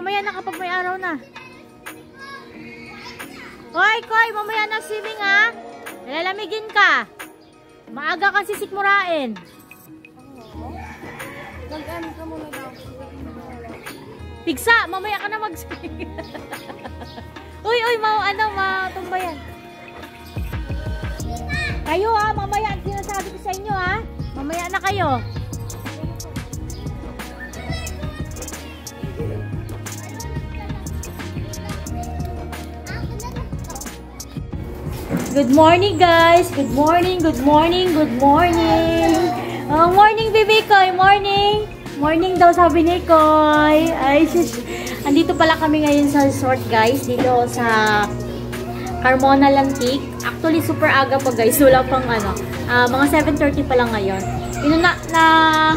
mamaya na kapag may araw na. Hoy, Koy, mamaya na swimming ha. Lalamigin ka. Maaga kang sisikmurain. Mag-ano ka muna daw. Pigsa, mamaya ka na mag-swimming. Uy, matumbayan. Kayo ha, mamaya ang sinasabi ko sa inyo ha. Mamaya na kayo. Good morning guys. Good morning, good morning, good morning. Morning baby Koy, morning. Morning daw sabi ni Koy. Ay, andito pala kami ngayon sa resort guys. Dito sa Carmona Lantic. Actually super aga pa guys. Wala pang mga 7:30 pa lang ngayon.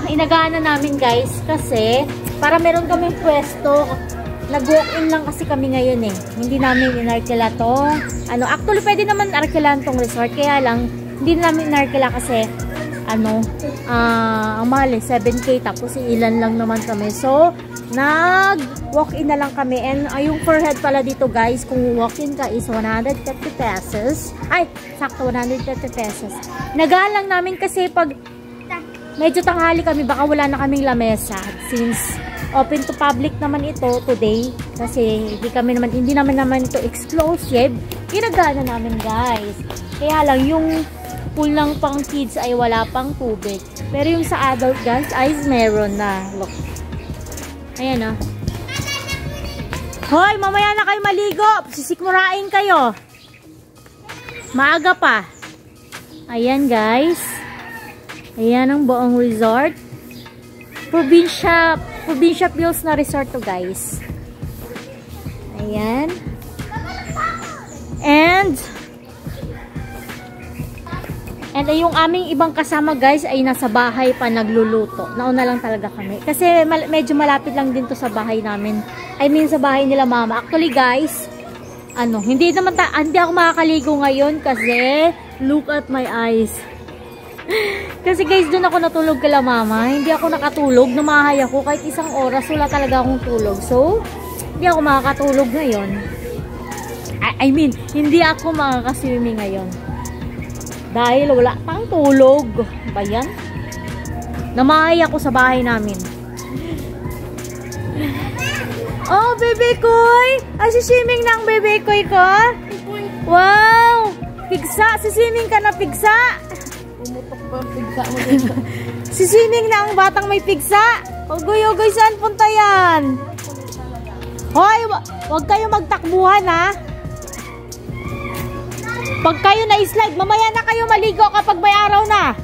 Inagaan na namin guys kasi para meron kaming pwesto. Nag-walk-in lang kasi kami ngayon eh. Hindi namin inarkila to. Actually pwede naman arkilan tong resort. Kaya lang, hindi namin inarkila kasi ang mahal eh, 7K tapos ilan lang naman kami. So, nag-walk-in na lang kami. And yung per head pala dito guys, kung walk-in ka is 130 pesos. Ay, sakto 130 pesos. Nagaan lang namin kasi pag medyo tanghali kami, baka wala na kaming lamesa. Since open to public naman ito today kasi hindi naman ito exclusive. Ginagana namin guys. Kaya lang yung pool lang pang kids ay wala pang tubig. Pero yung sa adult guys ay meron na. Look. Ayan Hoy, mamaya na kayo maligo. Sisikmurain kayo. Maaga pa. Ayan guys. Ayan ang buong resort. Probinsya Pills na resort to guys. Ayan. And yung aming ibang kasama guys ay nasa bahay pa nagluluto. Nauna lang talaga kami. Kasi medyo malapit lang din to sa bahay namin. I mean sa bahay nila mama. Actually guys, hindi ako makakaligo ngayon kasi look at my eyes. Kasi guys, doon ako natulog kala mama. Hindi ako nakatulog. Numahay ako kahit isang oras. Wala talaga akong tulog. So, hindi ako makakatulog ngayon. I mean, hindi ako makakaswimming ngayon. Dahil wala pang tulog. Ba yan? Namahay ako sa bahay namin. Oh, baby koy! Siswimming na ang baby koy ko? Wow! Pigsa! Siswimming ka na pigsa! Umutok ba ang pigsa mo dito? Siswimming na ang batang may pigsa. Ugoy, saan punta yan? Hoy, wag kayo magtakbuhan ha. Pag kayo na-slide, mamaya na kayo maligo kapag may araw na.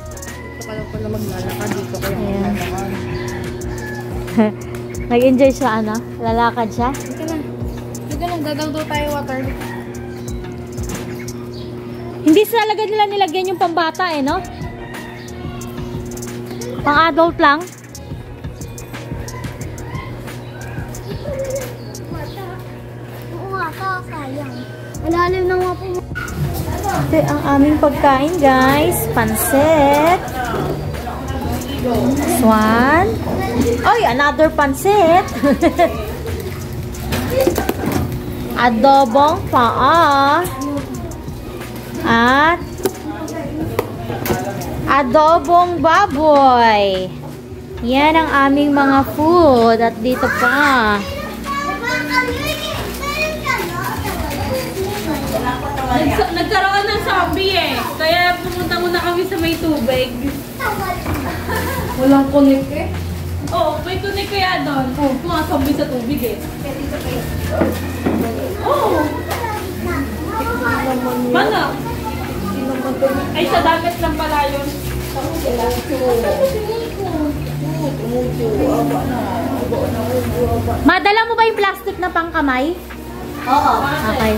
Ito ka lang pala maglalakad dito kayo maglalakad. Nag-enjoy siya lalakad siya. Dito lang, dadaldo tayo water. Hindi sa lagay nila nilagyan yung pambata no? Pang adult lang. Oo nga, sayang. Malalim na nga po. Ito ang aming pagkain guys. Pansit. Swan. Oy, another pansit. Adobong paa. At adobong baboy. Yan ang aming mga food. At dito pa. Nagkaroon ng zombie eh. Kaya pumunta muna kami sa may tubig. Walang connect eh. Oo, may connect kaya doon. Mga zombie sa tubig eh. Oo. Mana? Ay, sa dagat lang pala yun. Madala mo ba yung plastic na pangkamay? Oo. Okay.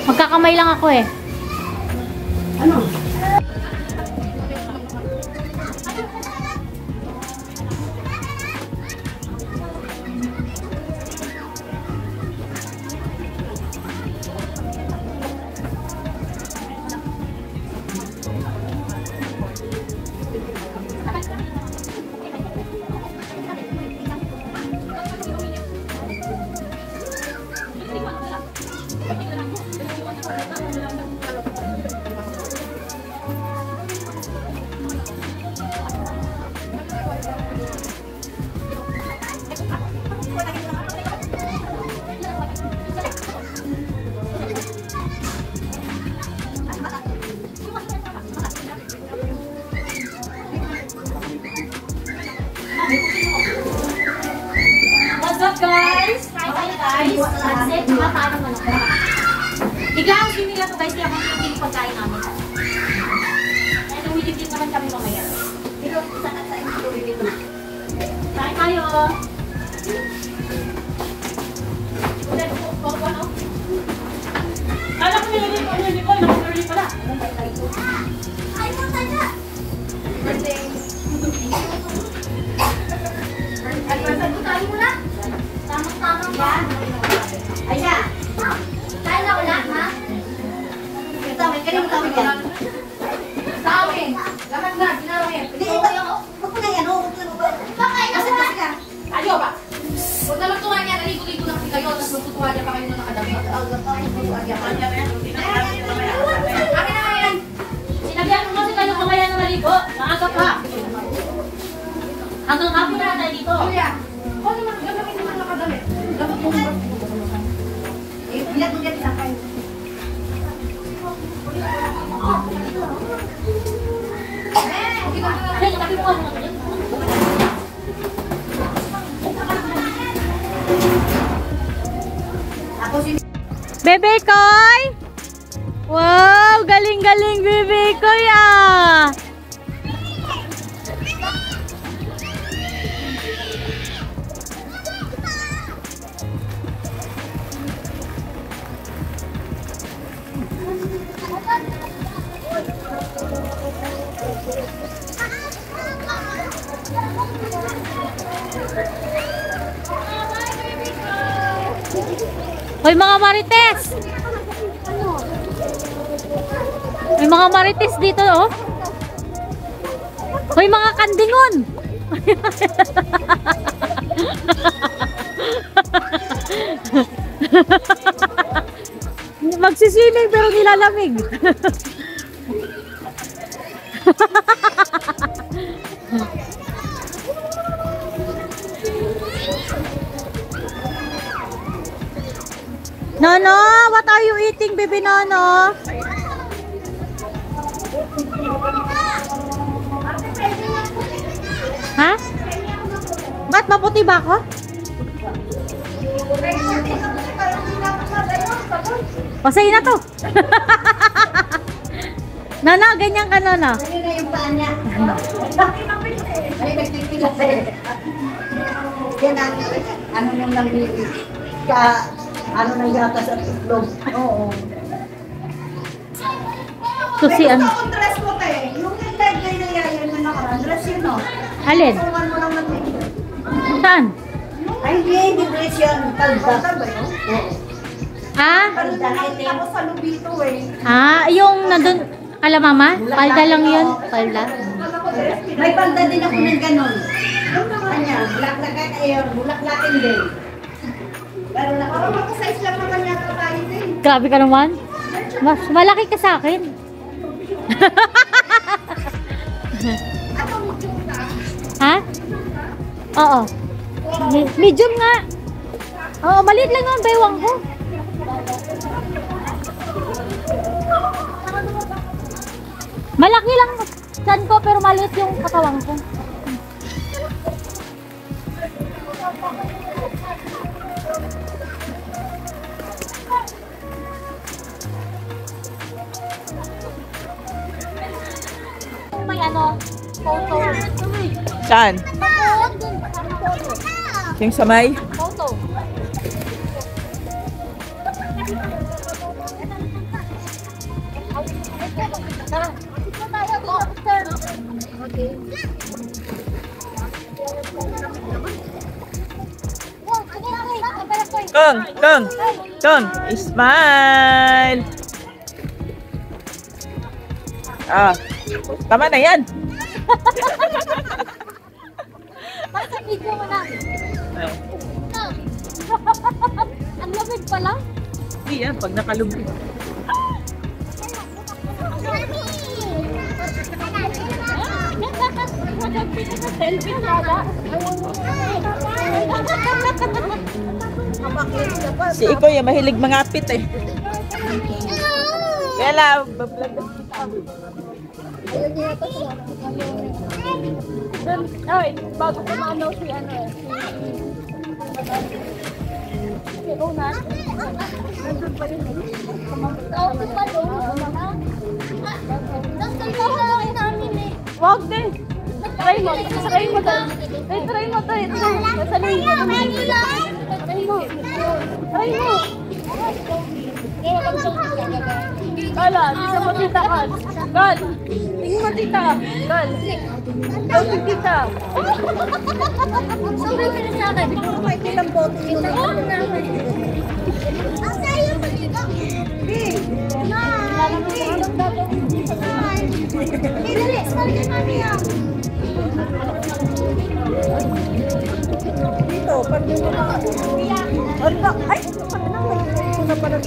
Magkakamay lang ako eh. Ano? kalamansi, tsaka tayo manok. Biglang sinila to guys, kaya kung hindi pagkain namin. Kaya lumiligit naman kami mamaya. Dito, saan sa inyo dito? Kain tayo. Ulit, ano? Kala ko nilagay ko, naka-early pala. Ay, mo tayo. Birthday. Tayo mo na. Tamang-tamang ba? Ayan. Tayo na wala, ha? Ito, may kanina kami yan. Sa amin. Laman na, ginarawin. Hindi, huwag mo na yan. Huwag mo na. Bakay na Asan kasi ka? Ayaw ba? Huwag naman tuwa niya, naligo-ligo na kasi kayo, tapos magtutuwa niya pa kayo na nakadami. Akin na yan. Sinabihan mo kasi kayo mamaya na maligo. Maaga pa. Hanggang hapon na tayo dito. Kuya, kung naman, gagawin naman nakadami. Dapat mo ba? Bilat mo dyan sa kayo. Ay, tapi mo ako. Bebe Koy! Wow! Galing-galing Bebe Koy ah! Hoy mga marites! May mga marites dito oh. Hoy mga kandingon! Magsiswimming pero nilalamig. Nono, what are you eating, baby Nono? Ha? Ba't maputi ba ako? Pasay na to. Nono, ganyan ka Nono. Ayun na yung paa niya. Ay, nagtikilas eh. Yan ang, ano yung nangyayari. Ano na yata sa tutlog. Oo. To si ano? Ang dress mo te. Yung leg na nangyayari na nakaraan. Dress yun no? Alin? Tuwan mo lang natin. Saan? Ay, hindi dress yun. Talda ba yun? Oo. Ah? Talda na ito. Ako sa Lubito eh. Ah, yung nandun, kala mama? Palda lang yun. Palda. May palda din ako ng ganon. Kanya, bulak-lakan ayon, bulak-lakin din. Pero nakakasize lang naman yata tayo din. Grabe ka naman. Mas malaki ka sa akin. Ano mo kita? Ha? Oo. Medium nga. Oo, maliit lang ang baywang ko. Malaki lang saan ko pero maliit yung katawan ko. May ano, photo. Saan? Yung sa may? Photo. Okay. Kong, smile! Ah, tama na yan. Basta video mo na. Ang lamig pala. Hindi yan, pag nakalubig. Si Ikoy, mahilig mangapit eh. Kaya lang, bablog. Ay, bago kumano si ano eh. Wag din. Try mo. Try mo to. Try mo to. Try mo. Try mo. Kala, di sa matita ka. Gal. Tingin mo tita. Gal. Gal, tita. Sabi ko na sa akin, hindi ko makikita ang boto yun. Ang sayo mo dito. Dali, sorry na mami yan. Dito, pag dito na ako. Ay, ano na pala.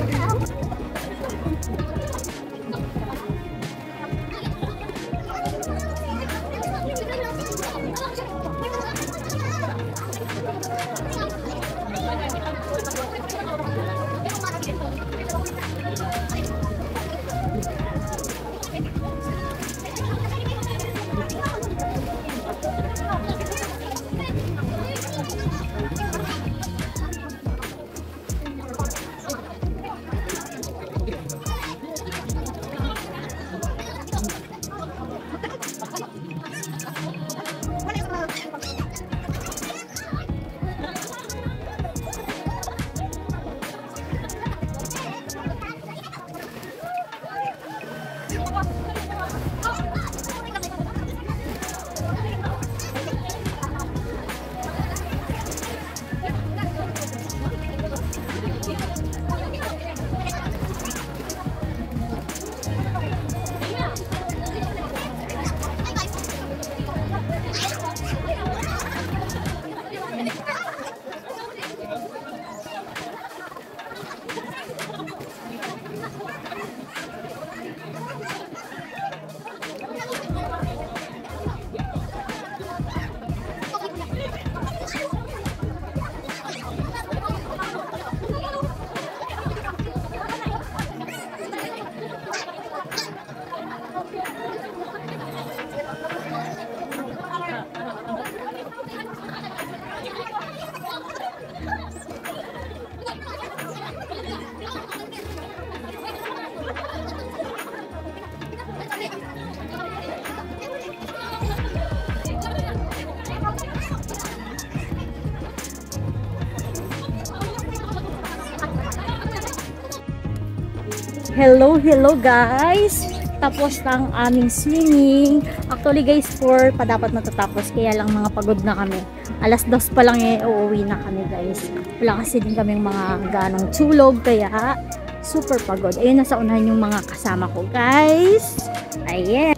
Hello guys! Tapos na ang aming swimming. Actually guys, 4 pa dapat matatapos. Kaya lang mga pagod na kami. Alas 2 pa lang uuwi na kami guys. Wala kasi din kaming mga ganong tulog. Kaya super pagod. Ayun, nasa unahan yung mga kasama ko guys. Ayan.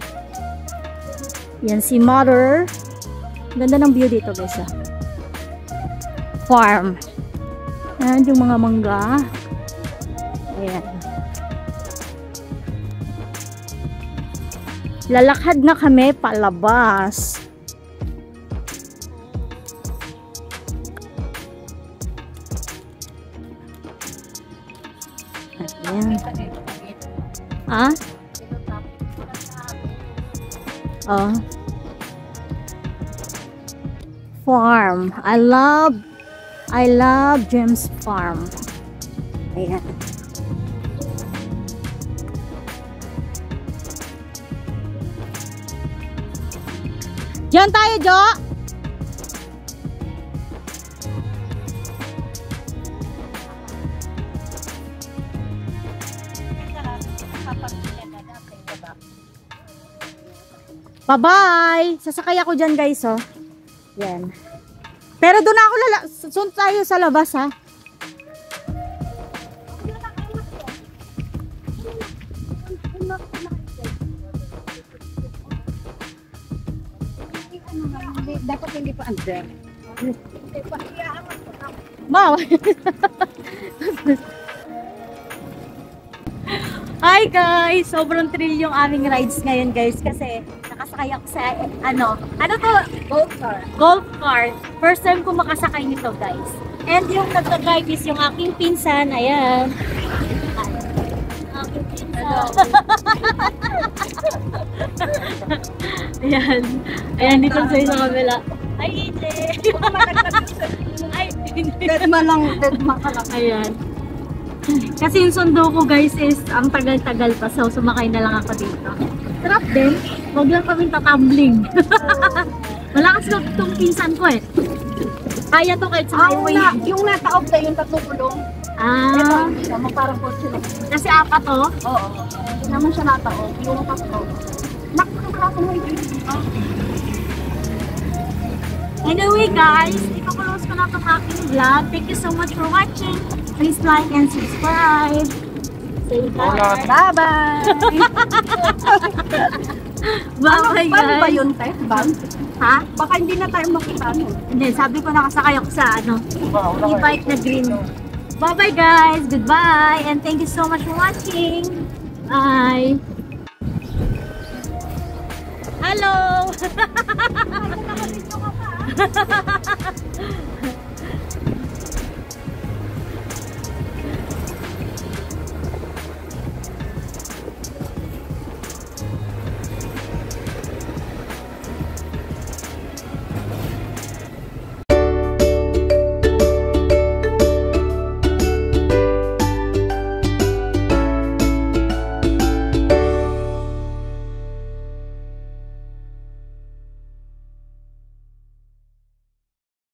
Yan si Mother. Ganda ng view dito guys. Farm. Ayan yung mga mangga. Ayan. Lalakad na kami palabas. Ayan. Ah? Oh. Farm. I love James Farm. Ayan. Diyan tayo, Jo! Bye-bye! Sasakay ako dyan, guys, oh. Yan. Pero doon ako sunod tayo sa labas, ha? Dapat hindi pa under. Wow! Hi guys! Sobrang thrill yung aming rides ngayon guys kasi nakasakay ako sa ano to? Golf car. Golf cart. First time ko makasakay nito guys. And yung nagka-drive is yung aking pinsan. Ayan. Aking pinsan. Ayan. Ayan dito sa kabila. Ay, AJ! Ay, Deadma lang, deadma ka lang. Ayan. Kasi yung sundo ko guys is ang tagal-tagal pa, so sumakay na lang ako dito. Sarap din, huwag lang kaming tatambling. Malakas ko itong pinsan ko eh. Kaya to kahit sa highway. Yung nataob na yung tatlong kulong. Ah, Ito, parang kotse lang. kasi apat to. Oo. Hindi naman siya nataob. Yung tatlo. Nakakakakong may Anyway guys, ipakulose ko na itong aking vlog. Thank you so much for watching. Please like and subscribe. Say bye. Bye-bye! Bye Ban ba guys. yun, Te? Ban? Ha? Baka hindi na tayo makita nun. Hindi, sabi ko nakasakay ako sa e-bike na green. Bye bye guys. Goodbye. And thank you so much for watching. Bye. Hello.